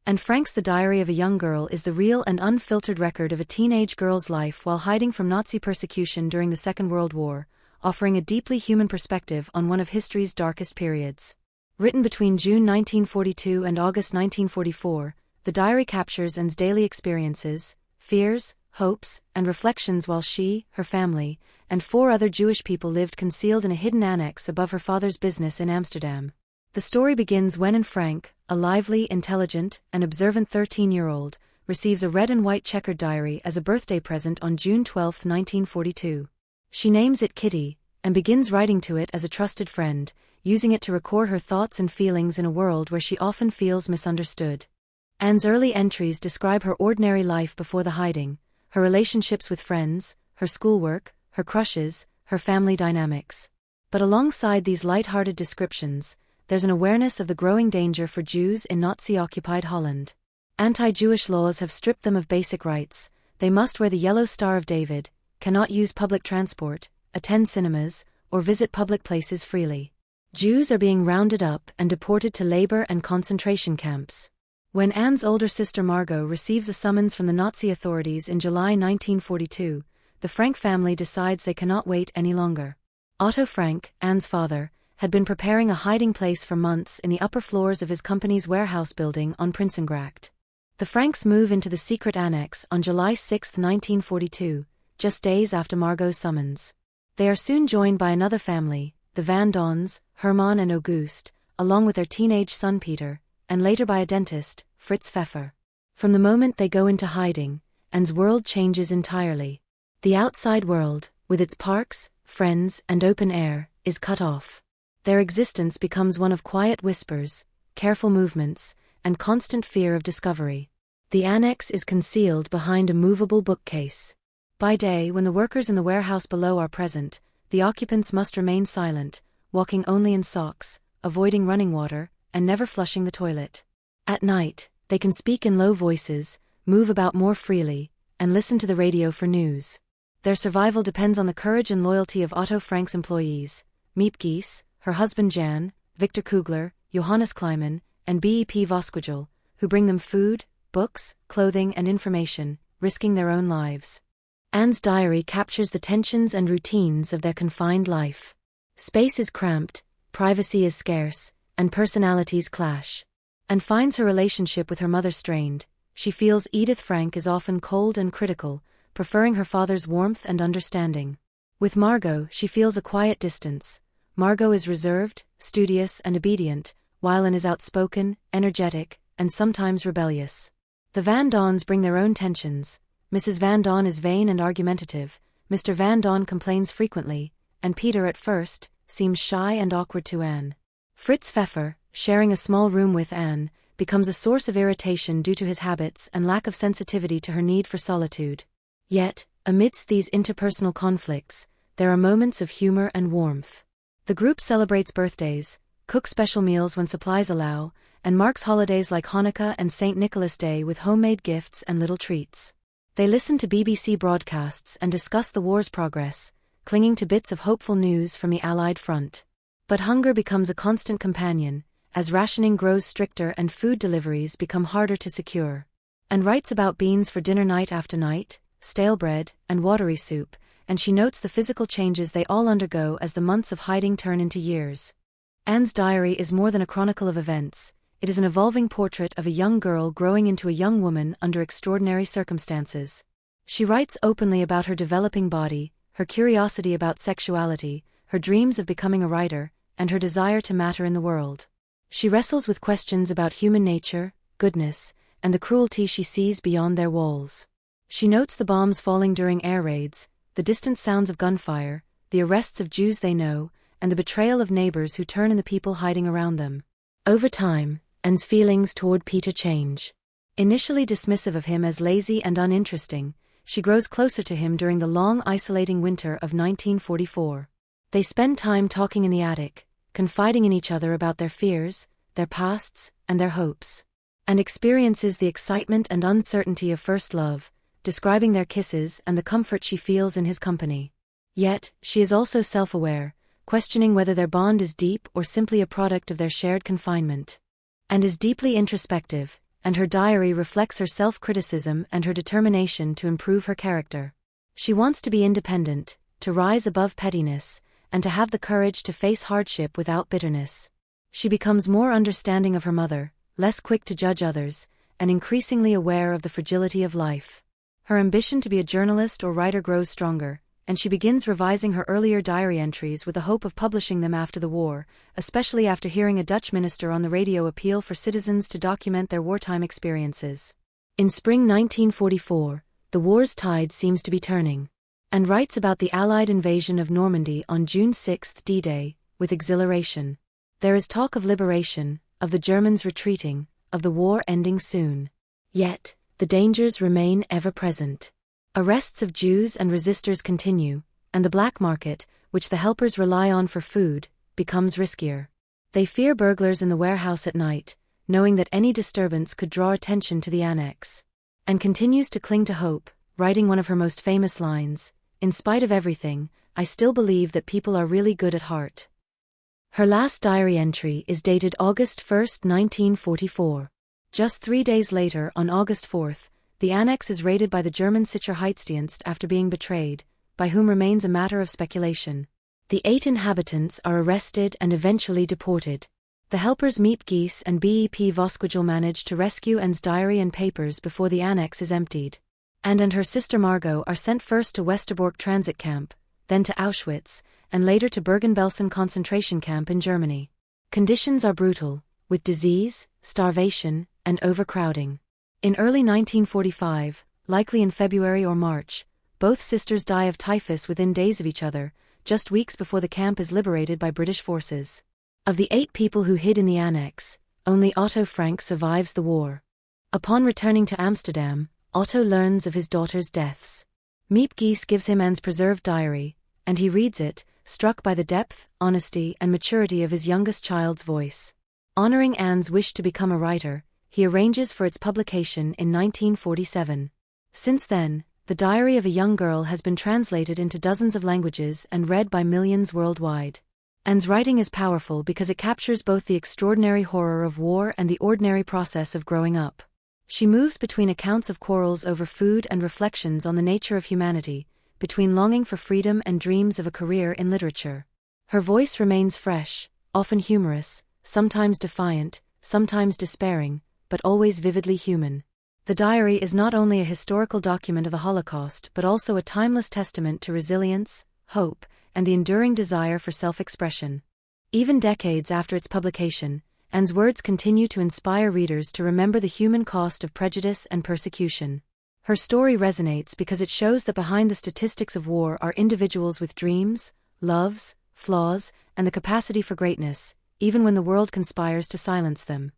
And Frank's The Diary of a Young Girl is the real and unfiltered record of a teenage girl's life while hiding from Nazi persecution during the Second World War, offering a deeply human perspective on one of history's darkest periods. Written between June 1942 and August 1944, the diary captures Anne's daily experiences, fears, hopes, and reflections while she, her family, and 4 other Jewish people lived concealed in a hidden annex above her father's business in Amsterdam. The story begins when Anne Frank, a lively, intelligent, and observant 13-year-old, receives a red and white checkered diary as a birthday present on June 12, 1942. She names it Kitty, and begins writing to it as a trusted friend, using it to record her thoughts and feelings in a world where she often feels misunderstood. Anne's early entries describe her ordinary life before the hiding, her relationships with friends, her schoolwork, her crushes, her family dynamics. But alongside these light-hearted descriptions, there's an awareness of the growing danger for Jews in Nazi-occupied Holland. Anti-Jewish laws have stripped them of basic rights. They must wear the Yellow Star of David, cannot use public transport, attend cinemas, or visit public places freely. Jews are being rounded up and deported to labor and concentration camps. When Anne's older sister Margot receives a summons from the Nazi authorities in July 1942, the Frank family decides they cannot wait any longer. Otto Frank, Anne's father, had been preparing a hiding place for months in the upper floors of his company's warehouse building on Prinsengracht. The Franks move into the Secret Annex on July 6, 1942, just days after Margot's summons. They are soon joined by another family, the Van Daans, Herman and Auguste, along with their teenage son Peter, and later by a dentist, Fritz Pfeffer. From the moment they go into hiding, Anne's world changes entirely. The outside world, with its parks, friends, and open air, is cut off. Their existence becomes one of quiet whispers, careful movements, and constant fear of discovery. The annex is concealed behind a movable bookcase. By day, when the workers in the warehouse below are present, the occupants must remain silent, walking only in socks, avoiding running water, and never flushing the toilet. At night, they can speak in low voices, move about more freely, and listen to the radio for news. Their survival depends on the courage and loyalty of Otto Frank's employees, Miep Gies, her husband Jan, Victor Kugler, Johannes Kleiman, and Bep Vosquigel, who bring them food, books, clothing and information, risking their own lives. Anne's diary captures the tensions and routines of their confined life. Space is cramped, privacy is scarce, and personalities clash. Anne finds her relationship with her mother strained. She feels Edith Frank is often cold and critical, preferring her father's warmth and understanding. With Margot, she feels a quiet distance. Margot is reserved, studious and obedient, while Anne is outspoken, energetic, and sometimes rebellious. The Van Daans bring their own tensions. Mrs. Van Daan is vain and argumentative, Mr. Van Daan complains frequently, and Peter at first seems shy and awkward to Anne. Fritz Pfeffer, sharing a small room with Anne, becomes a source of irritation due to his habits and lack of sensitivity to her need for solitude. Yet, amidst these interpersonal conflicts, there are moments of humor and warmth. The group celebrates birthdays, cooks special meals when supplies allow, and marks holidays like Hanukkah and St. Nicholas Day with homemade gifts and little treats. They listen to BBC broadcasts and discuss the war's progress, clinging to bits of hopeful news from the Allied front. But hunger becomes a constant companion, as rationing grows stricter and food deliveries become harder to secure. Anne writes about beans for dinner night after night, stale bread, and watery soup, and she notes the physical changes they all undergo as the months of hiding turn into years. Anne's diary is more than a chronicle of events. It is an evolving portrait of a young girl growing into a young woman under extraordinary circumstances. She writes openly about her developing body, her curiosity about sexuality, her dreams of becoming a writer, and her desire to matter in the world. She wrestles with questions about human nature, goodness, and the cruelty she sees beyond their walls. She notes the bombs falling during air raids, the distant sounds of gunfire, the arrests of Jews they know, and the betrayal of neighbors who turn on the people hiding around them. Over time, Anne's feelings toward Peter change. Initially dismissive of him as lazy and uninteresting, she grows closer to him during the long isolating winter of 1944. They spend time talking in the attic, confiding in each other about their fears, their pasts, and their hopes. And experiences the excitement and uncertainty of first love, describing their kisses and the comfort she feels in his company. Yet, she is also self-aware, questioning whether their bond is deep or simply a product of their shared confinement. And is deeply introspective, and her diary reflects her self-criticism and her determination to improve her character. She wants to be independent, to rise above pettiness, and to have the courage to face hardship without bitterness. She becomes more understanding of her mother, less quick to judge others, and increasingly aware of the fragility of life. Her ambition to be a journalist or writer grows stronger, and she begins revising her earlier diary entries with the hope of publishing them after the war, especially after hearing a Dutch minister on the radio appeal for citizens to document their wartime experiences. In spring 1944, the war's tide seems to be turning, and writes about the Allied invasion of Normandy on June 6, D-Day, with exhilaration. There is talk of liberation, of the Germans retreating, of the war ending soon. Yet, the dangers remain ever present. Arrests of Jews and resistors continue, and the black market, which the helpers rely on for food, becomes riskier. They fear burglars in the warehouse at night, knowing that any disturbance could draw attention to the annex. And continues to cling to hope, writing one of her most famous lines, "In spite of everything, I still believe that people are really good at heart." Her last diary entry is dated August 1, 1944. Just 3 days later, on August 4, the annex is raided by the German Sicherheitsdienst after being betrayed, by whom remains a matter of speculation. The 8 inhabitants are arrested and eventually deported. The helpers Miep Gies and Bep Vosquigel manage to rescue Anne's diary and papers before the annex is emptied. Anne and her sister Margot are sent first to Westerbork transit camp, then to Auschwitz, and later to Bergen-Belsen concentration camp in Germany. Conditions are brutal, with disease, starvation, and overcrowding. In early 1945, likely in February or March, both sisters die of typhus within days of each other, just weeks before the camp is liberated by British forces. Of the 8 people who hid in the annex, only Otto Frank survives the war. Upon returning to Amsterdam, Otto learns of his daughter's deaths. Miep Gies gives him Anne's preserved diary, and he reads it, struck by the depth, honesty, and maturity of his youngest child's voice. Honoring Anne's wish to become a writer, he arranges for its publication in 1947. Since then, the diary of a young girl has been translated into dozens of languages and read by millions worldwide. Anne's writing is powerful because it captures both the extraordinary horror of war and the ordinary process of growing up. She moves between accounts of quarrels over food and reflections on the nature of humanity, between longing for freedom and dreams of a career in literature. Her voice remains fresh, often humorous, sometimes defiant, sometimes despairing, but always vividly human. The diary is not only a historical document of the Holocaust but also a timeless testament to resilience, hope, and the enduring desire for self-expression. Even decades after its publication, Anne's words continue to inspire readers to remember the human cost of prejudice and persecution. Her story resonates because it shows that behind the statistics of war are individuals with dreams, loves, flaws, and the capacity for greatness, even when the world conspires to silence them.